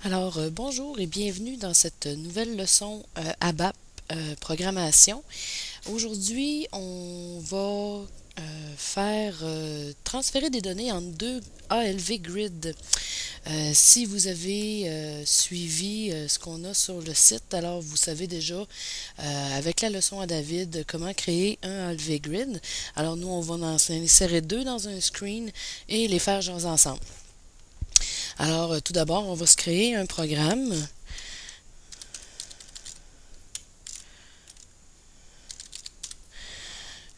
Bonjour et bienvenue dans cette nouvelle leçon ABAP programmation. Aujourd'hui, on va faire transférer des données en deux ALV grid. Si vous avez suivi ce qu'on a sur le site, alors vous savez déjà avec la leçon à David comment créer un ALV grid. Alors nous, on va en insérer deux dans un screen et les faire jouer ensemble. Tout d'abord, on va se créer un programme.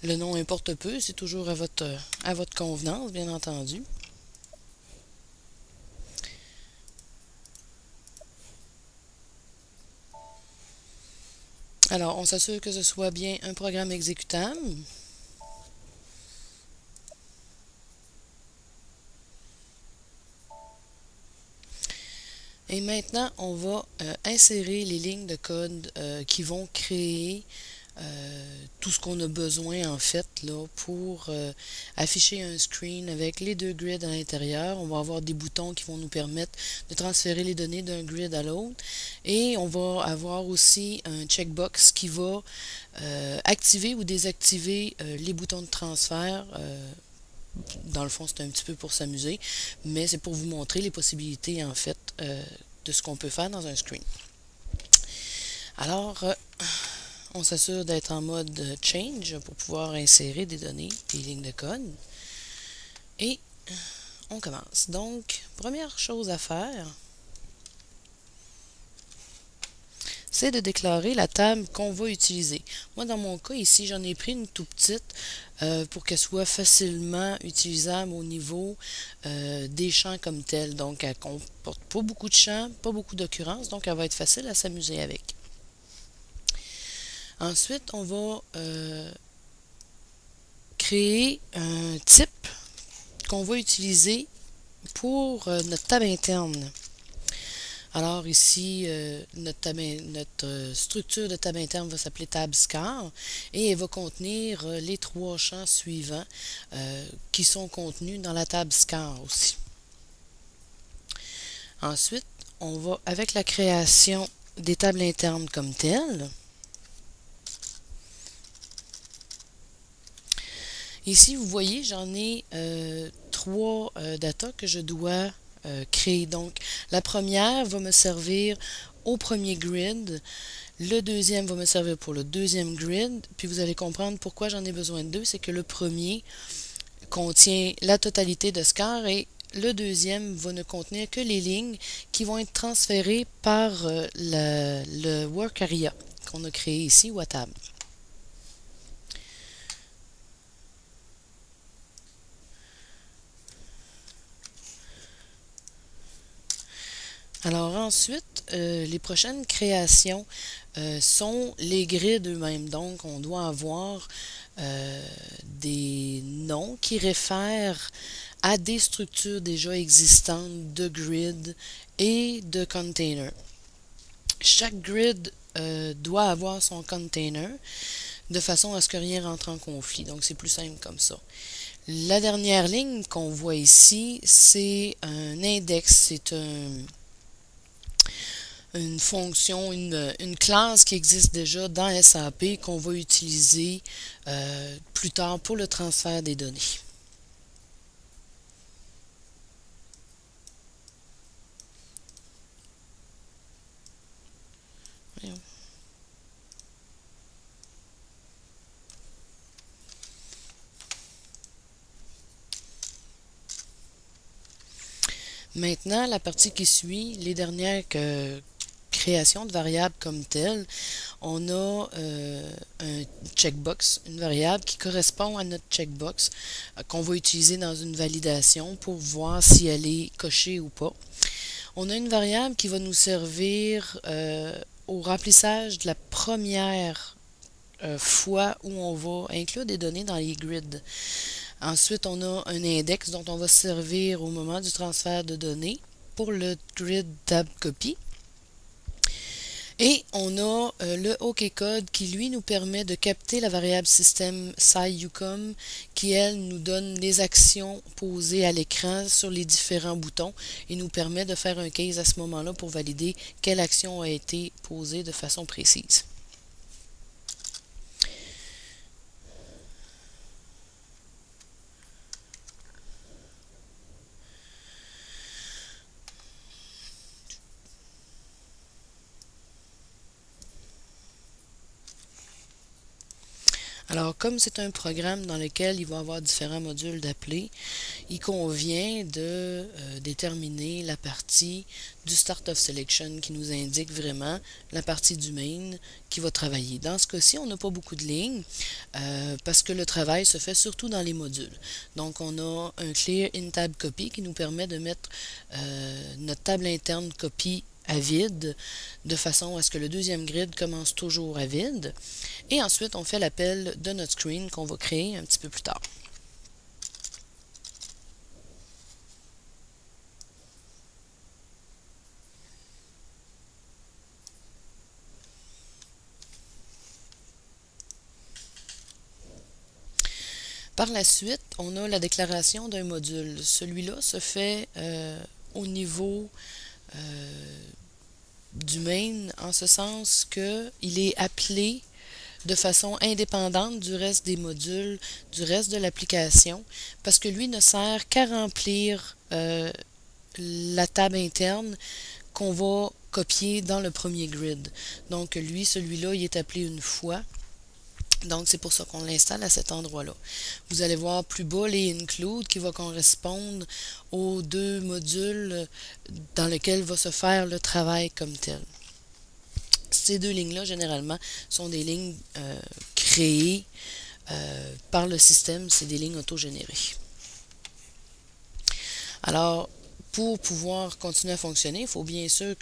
Le nom importe peu, c'est toujours à votre convenance, bien entendu. Alors, on s'assure que ce soit bien un programme exécutable. Et maintenant, on va insérer les lignes de code qui vont créer tout ce qu'on a besoin en fait là pour afficher un screen avec les deux grids à l'intérieur. On va avoir des boutons qui vont nous permettre de transférer les données d'un grid à l'autre et on va avoir aussi un checkbox qui va activer ou désactiver les boutons de transfert. Dans le fond, c'est un petit peu pour s'amuser, mais c'est pour vous montrer les possibilités en fait de ce qu'on peut faire dans un screen. Alors, on s'assure d'être en mode change pour pouvoir insérer des données, des lignes de code. Et on commence. Donc, première chose à faire, c'est de déclarer la table qu'on va utiliser. Moi, dans mon cas, ici, j'en ai pris une tout petite pour qu'elle soit facilement utilisable au niveau des champs comme tels. Donc, elle comporte pas beaucoup de champs, pas beaucoup d'occurrences, donc elle va être facile à s'amuser avec. Ensuite, on va créer un type qu'on va utiliser pour notre table interne. Alors ici, notre structure de table interne va s'appeler table scar et elle va contenir les trois champs suivants qui sont contenus dans la table scar aussi. Ensuite, on va avec la création des tables internes comme telles. Ici, vous voyez, j'en ai trois data que je dois créer. Donc, la première va me servir au premier grid. Le deuxième va me servir pour le deuxième grid. Puis vous allez comprendre pourquoi j'en ai besoin de deux. C'est que le premier contient la totalité de scar et le deuxième va ne contenir que les lignes qui vont être transférées par le work area qu'on a créé ici ou à table. Alors ensuite, les prochaines créations sont les grids eux-mêmes. Donc, on doit avoir des noms qui réfèrent à des structures déjà existantes de grid et de container. Chaque grid doit avoir son container de façon à ce que rien rentre en conflit. Donc, c'est plus simple comme ça. La dernière ligne qu'on voit ici, c'est un index. C'est une fonction, une classe qui existe déjà dans SAP qu'on va utiliser plus tard pour le transfert des données. Maintenant, la partie qui suit, les dernières création de variables comme telle, on a un checkbox, une variable qui correspond à notre checkbox qu'on va utiliser dans une validation pour voir si elle est cochée ou pas. On a une variable qui va nous servir au remplissage de la première fois où on va inclure des données dans les grids. Ensuite, on a un index dont on va se servir au moment du transfert de données pour le grid tab copy. Et on a le OKCode qui, lui, nous permet de capter la variable système SciUcom qui, elle, nous donne les actions posées à l'écran sur les différents boutons et nous permet de faire un case à ce moment-là pour valider quelle action a été posée de façon précise. Alors, comme c'est un programme dans lequel il va y avoir différents modules d'appelés, il convient de déterminer la partie du Start of Selection qui nous indique vraiment la partie du main qui va travailler. Dans ce cas-ci, on n'a pas beaucoup de lignes parce que le travail se fait surtout dans les modules. Donc, on a un Clear in Tab Copy qui nous permet de mettre notre table interne copie à vide, de façon à ce que le deuxième grid commence toujours à vide. Et ensuite, on fait l'appel de notre screen qu'on va créer un petit peu plus tard. Par la suite, on a la déclaration d'un module. Celui-là se fait au niveau du main, en ce sens qu'il est appelé de façon indépendante du reste des modules, du reste de l'application, parce que lui ne sert qu'à remplir la table interne qu'on va copier dans le premier grid. Donc lui, celui-là, il est appelé une fois. Donc, c'est pour ça qu'on l'installe à cet endroit-là. Vous allez voir plus bas les include qui va correspondre aux deux modules dans lesquels va se faire le travail comme tel. Ces deux lignes-là, généralement, sont des lignes créées par le système. C'est des lignes autogénérées. Alors, pour pouvoir continuer à fonctionner, il faut bien sûr